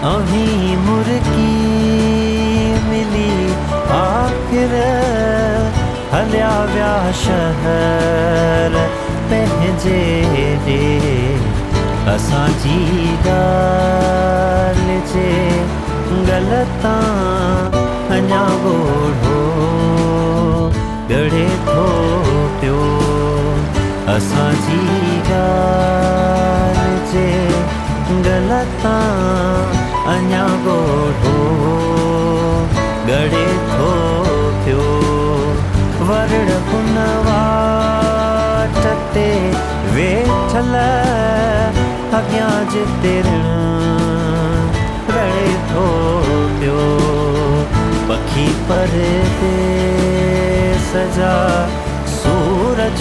अहीं मुर्गी मिली आखिर हलिया विया शहर पंहिंजे ॾे असांजी ॻाल्हि जे ग़लतां अञा ॻोढ़ो ॻड़े थो पियो असांजी ॻाल्हि जे ग़लतां अञा ॻोढ़ो ॻड़े थो पियो वरड़ हुन वाट ते वेठल अॻियां जिते रड़े थो पियो पखी परदेस जा सूरज